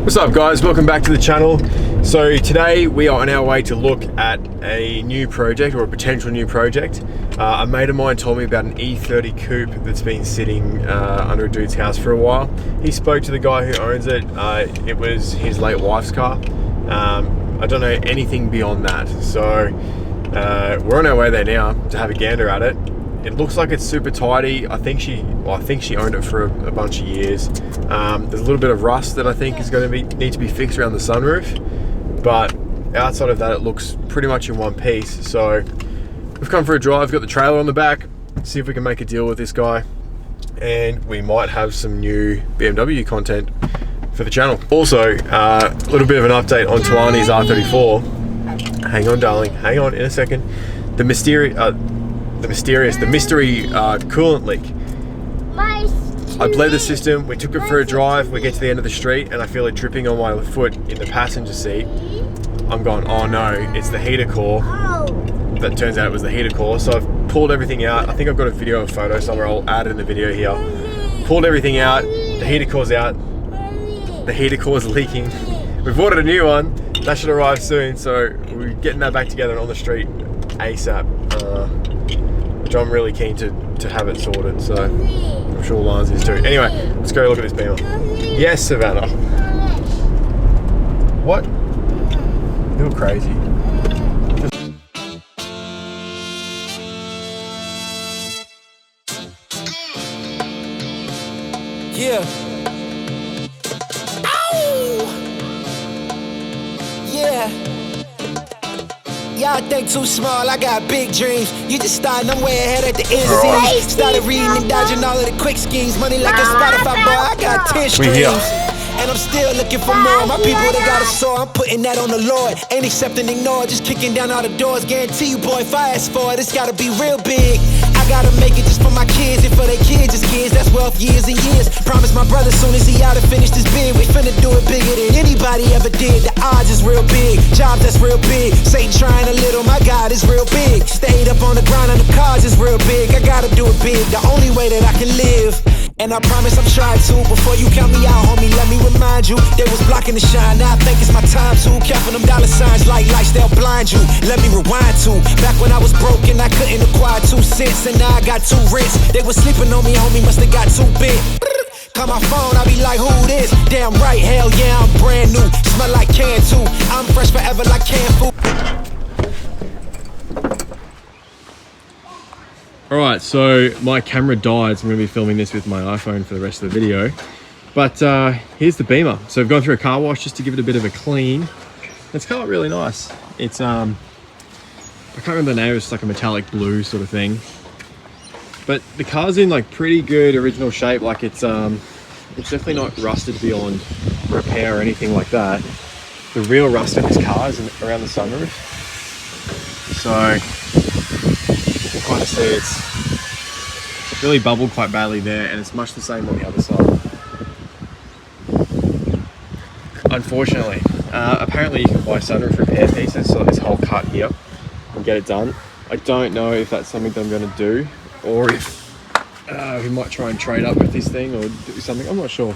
What's up guys, welcome back to the channel. So today we are on our way to look at a new project, or a potential new project. A mate of mine told me about an E30 coupe that's been sitting under a dude's house for a while. He spoke to the guy who owns it. It was his late wife's car. I don't know anything beyond that. So we're on our way there now to have a gander at it. It looks like it's super tidy. I think she owned it for a bunch of years. There's a little bit of rust that I think is going to need to be fixed around the sunroof, but outside of that, it looks pretty much in one piece. So we've come for a drive, got the trailer on the back, see if we can make a deal with this guy, and we might have some new BMW content for the channel. Also, a little bit of an update on Talani's R34. Hang on, darling, hang on in a second. The mystery coolant leak. I bled the system, we took it for a drive, we get to the end of the street and I feel it dripping on my foot in the passenger seat. I'm going, oh no, it's the heater core. That turns out it was the heater core. So I've pulled everything out. I think I've got a video or photo somewhere, I'll add it in the video here. Pulled everything out, the heater core's out, the heater core's leaking. We've ordered a new one, that should arrive soon, so we're getting that back together and on the street ASAP. Which I'm really keen to have it sorted, so I'm sure Lance is too. Anyway, let's go look at this Beamer. Yes, Savannah. What? You're crazy. Yeah. Ow! Yeah. Y'all think too small, I got big dreams. You just starting, I'm way ahead at the end of these. Started reading and dodging all of the quick schemes. Money like a Spotify boy, I got 10 streams. And I'm still looking for more. My people, they got a soar, I'm putting that on the Lord. Ain't accepting, ignore, just kicking down all the doors. Guarantee you, boy, if I ask for it, it's gotta be real big. I gotta make it just for my kids, and for their kids, it's kids. That's wealth, years and years. Promise my brother, soon as he out and finished his bid, we finna do it bigger than anybody ever did. The odds is real big, jobs that's real big. Satan trying a little, my God is real big. Stayed up on the grind on the cars is real big. I gotta do it big, the only way that I can live. And I promise I'm trying to. Before you count me out, homie, let me remind you. They was blocking the shine, now I think it's my time to. Counting them dollar signs like lights, they'll blind you. Let me rewind to back when I was broke and I couldn't acquire 2 cents, and now I got 2 wrists. They was sleeping on me, homie, must have got too big. Call my phone, I be like, who this? Damn right, hell yeah, I'm brand new. Smell like can too. I'm fresh forever like canned food. Alright, so my camera died, so I'm going to be filming this with my iPhone for the rest of the video. But here's the Beamer. So I've gone through a car wash just to give it a bit of a clean. It's come out really nice. It's, I can't remember the name, it's like a metallic blue sort of thing. But the car's in like pretty good original shape, like it's definitely not rusted beyond repair or anything like that. The real rust in this car is around the sunroof. So you can kind of see it's really bubbled quite badly there, and it's much the same on the other side. Unfortunately, apparently you can buy sunroof repair pieces, so this whole cut here, and get it done. I don't know if that's something that I'm going to do, or if we might try and trade up with this thing or do something. I'm not sure.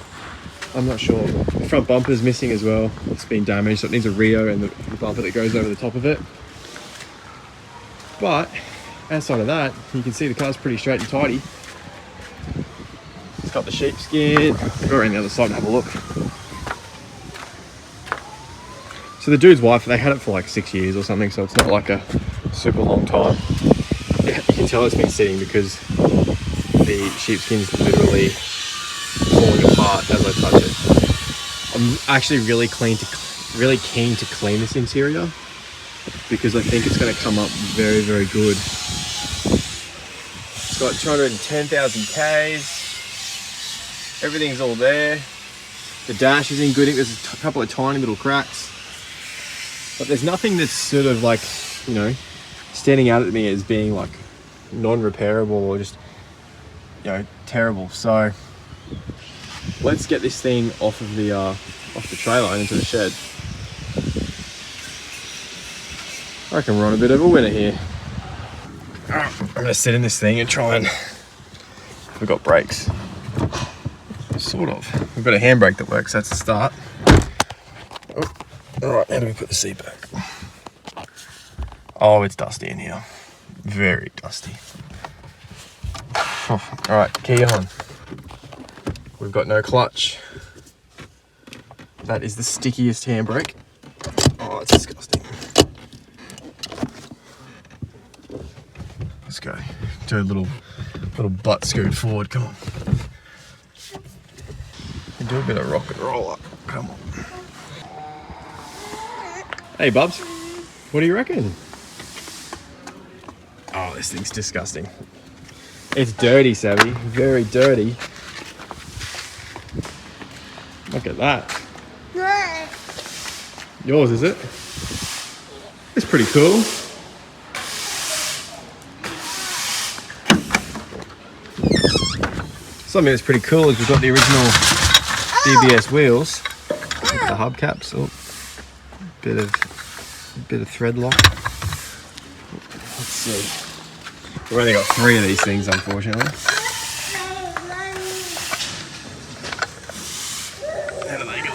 The front bumper's missing as well. It's been damaged, so it needs a Rio and the bumper that goes over the top of it. But outside of that, you can see the car's pretty straight and tidy. It's got the sheepskin. I'll go around the other side and have a look. So the dude's wife, they had it for like 6 years or something, so it's not like a super long time. You can tell it's been sitting because the sheepskin's literally falling apart as I touch it. I'm actually really keen to clean this interior, because I think it's going to come up very, very good. It's got 210,000 Ks. Everything's all there. The dash is in good ink. There's a couple of tiny little cracks. But there's nothing that's sort of like, you know, standing out at me as being like non-repairable or just, you know, terrible. So let's get this thing off the trailer and into the shed. I reckon we're on a bit of a winner here. I'm gonna sit in this thing and try and... We've got brakes. Sort of. We've got a handbrake that works, that's the start. All right, how do we put the seat back? Oh, it's dusty in here. Very dusty. All right, key on. We've got no clutch. That is the stickiest handbrake. Oh, it's disgusting. Let's go. Do a little butt scoot forward, come on. And do a bit of rock and roll up, come on. Hey Bubs, what do you reckon? Oh, this thing's disgusting. It's dirty, Savvy, very dirty. Look at that. Yours, is it? It's pretty cool. Something that's pretty cool is we've got the original DBS wheels. The hubcaps. Oh, bit of thread lock. Let's see. We've only got 3 of these things, unfortunately. How do they go?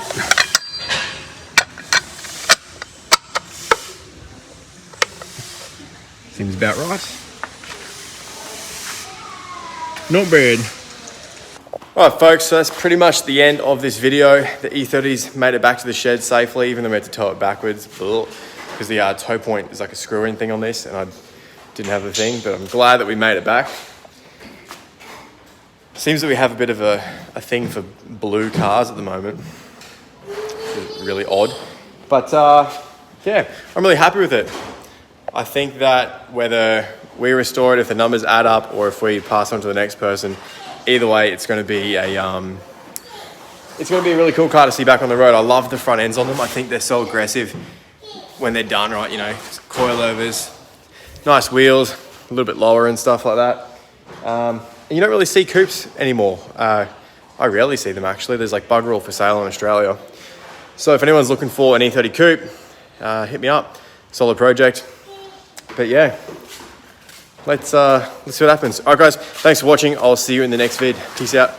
Seems about right. Not bad. Alright folks, so that's pretty much the end of this video. The E30's made it back to the shed safely, even though we had to tow it backwards, because the tow point is like a screw-in thing on this, and I didn't have the thing, but I'm glad that we made it back. Seems that we have a bit of a thing for blue cars at the moment. It's really odd. But yeah, I'm really happy with it. I think that whether we restore it, if the numbers add up, or if we pass on to the next person, either way, it's going to be a really cool car to see back on the road. I love the front ends on them. I think they're so aggressive when they're done right. You know, coilovers, nice wheels, a little bit lower and stuff like that. And you don't really see coupes anymore. I rarely see them actually. There's like bugger all for sale in Australia. So if anyone's looking for an E30 coupe, hit me up. Solid project. But yeah. Let's see what happens. All right, guys, thanks for watching. I'll see you in the next vid. Peace out.